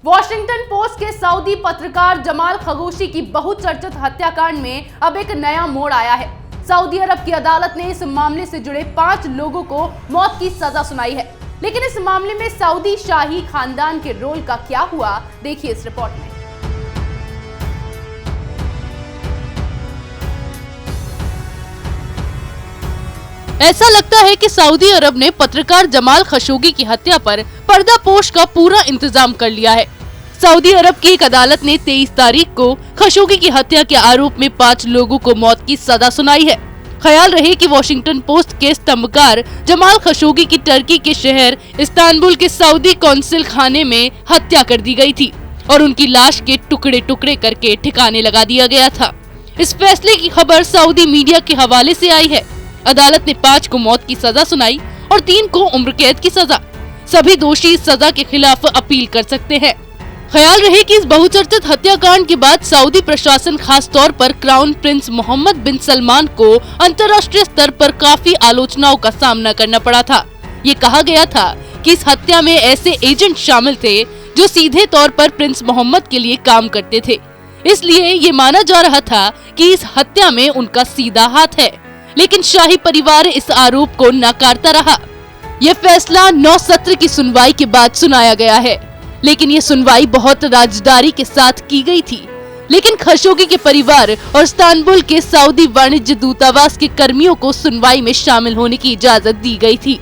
Washington post के Saudi पत्रकार Jamal Khashoggi की बहुचर्चित हत्याकांड में अब एक नया मोड़ आया है। सऊदी अरब की अदालत ने इस मामले से जुड़े 5 लोगों को मौत की सजा सुनाई है। लेकिन इस मामले में सऊदी शाही खानदान के रोल का क्या हुआ, देखिए इस रिपोर्ट में। ऐसा लगता है कि सऊदी अरब ने पत्रकार जमाल खशोगी की हत्या पर पर्दापोश का पूरा इंतजाम कर लिया है। सऊदी अरब की एक अदालत ने 23 तारीख को खशोगी की हत्या के आरोप में 5 लोगों को मौत की सजा सुनाई है। ख्याल रहे कि वॉशिंगटन पोस्ट के स्तंभकार जमाल खशोगी की टर्की के शहर इस्तांबुल के सऊदी कौंसिल खाने में हत्या कर दी गई थी और उनकी लाश के टुकड़े टुकड़े करके ठिकाने लगा दिया गया था। इस फैसले की खबर सऊदी मीडिया के हवाले से आई है। अदालत ने 5 को मौत की सजा सुनाई और 3 को उम्र कैद की सजा। सभी दोषी इस सजा के खिलाफ अपील कर सकते हैं। ख्याल रहे कि इस बहुचर्चित हत्याकांड के बाद सऊदी प्रशासन, खास तौर पर क्राउन प्रिंस मोहम्मद बिन सलमान को अंतर्राष्ट्रीय स्तर पर काफी आलोचनाओं का सामना करना पड़ा था। ये कहा गया था कि इस हत्या में ऐसे एजेंट शामिल थे जो सीधे तौर पर प्रिंस मोहम्मद के लिए काम करते थे, इसलिए ये माना जा रहा था कि इस हत्या में उनका सीधा हाथ है। लेकिन शाही परिवार इस आरोप को नकारता रहा। यह फैसला 9 सत्र की सुनवाई के बाद सुनाया गया है, लेकिन ये सुनवाई बहुत राजदारी के साथ की गई थी। लेकिन खशोगी के परिवार और इस्तांबुल के सऊदी वाणिज्य दूतावास के कर्मियों को सुनवाई में शामिल होने की इजाजत दी गई थी।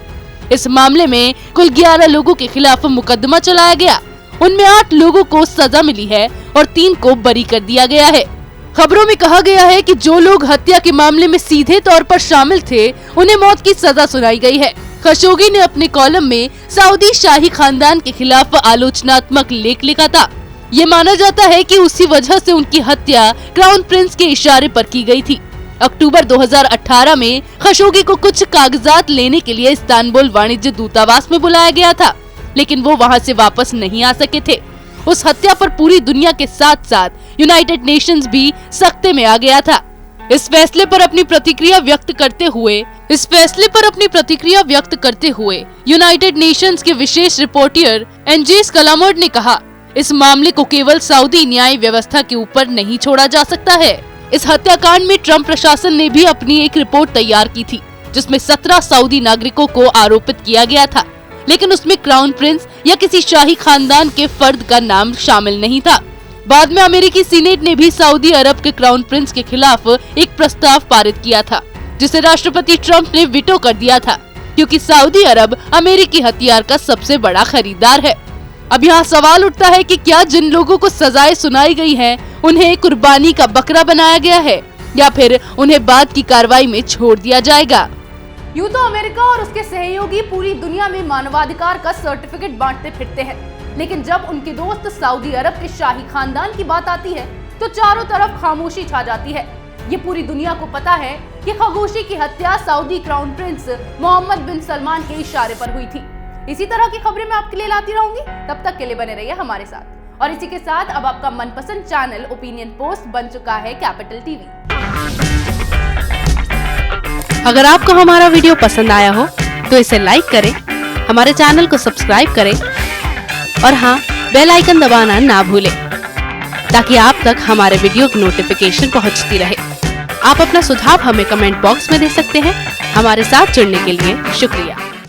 इस मामले में कुल 11 लोगों के खिलाफ मुकदमा चलाया गया। उनमें 8 लोगों को सजा मिली है और 3 को बरी कर दिया गया है। खबरों में कहा गया है कि जो लोग हत्या के मामले में सीधे तौर पर शामिल थे, उन्हें मौत की सजा सुनाई गई है। खशोगी ने अपने कॉलम में सऊदी शाही खानदान के खिलाफ आलोचनात्मक लेख लिखा था। ये माना जाता है कि उसी वजह से उनकी हत्या क्राउन प्रिंस के इशारे पर की गई थी। अक्टूबर 2018 में खशोगी को कुछ कागजात लेने के लिए इस्तांबुल वाणिज्य दूतावास में बुलाया गया था, लेकिन वो वहाँ से वापस नहीं आ सके थे। उस हत्या पर पूरी दुनिया के साथ साथ यूनाइटेड नेशंस भी सख्ते में आ गया था। इस फैसले पर अपनी प्रतिक्रिया व्यक्त करते हुए यूनाइटेड नेशंस के विशेष रिपोर्टर एंजेस कलामर्ड ने कहा, इस मामले को केवल सऊदी न्याय व्यवस्था के ऊपर नहीं छोड़ा जा सकता है। इस हत्याकांड में ट्रंप प्रशासन ने भी अपनी एक रिपोर्ट तैयार की थी, जिसमें 17 सऊदी नागरिकों को आरोपित किया गया था, लेकिन उसमें क्राउन प्रिंस या किसी शाही खानदान के फर्द का नाम शामिल नहीं था। बाद में अमेरिकी सीनेट ने भी सऊदी अरब के क्राउन प्रिंस के खिलाफ एक प्रस्ताव पारित किया था, जिसे राष्ट्रपति ट्रंप ने वीटो कर दिया था, क्योंकि सऊदी अरब अमेरिकी हथियार का सबसे बड़ा खरीदार है। अब यहाँ सवाल उठता है कि क्या जिन लोगों को सजाएं सुनाई गई हैं, उन्हें कुर्बानी का बकरा बनाया गया है या फिर उन्हें बाद की कार्रवाई में छोड़ दिया जाएगा। यूं तो अमेरिका और उसके सहयोगी पूरी दुनिया में मानवाधिकार का सर्टिफिकेट बांटते फिरते हैं, लेकिन जब उनके दोस्त सऊदी अरब के शाही खानदान की बात आती है तो चारों तरफ खामोशी छा जाती है। ये पूरी दुनिया को पता है कि खशोगी की हत्या सऊदी क्राउन प्रिंस मोहम्मद बिन सलमान के इशारे पर हुई थी। इसी तरह की खबरें मैं आपके लिए लाती रहूंगी, तब तक के लिए बने रहिए हमारे साथ। और इसी के साथ अब आपका मनपसंद चैनल ओपिनियन पोस्ट बन चुका है कैपिटल टीवी। अगर आपको हमारा वीडियो पसंद आया हो तो इसे लाइक करें, हमारे चैनल को सब्सक्राइब करें और हाँ, बेल आइकन दबाना ना भूलें, ताकि आप तक हमारे वीडियो की नोटिफिकेशन पहुंचती रहे। आप अपना सुझाव हमें कमेंट बॉक्स में दे सकते हैं। हमारे साथ जुड़ने के लिए शुक्रिया।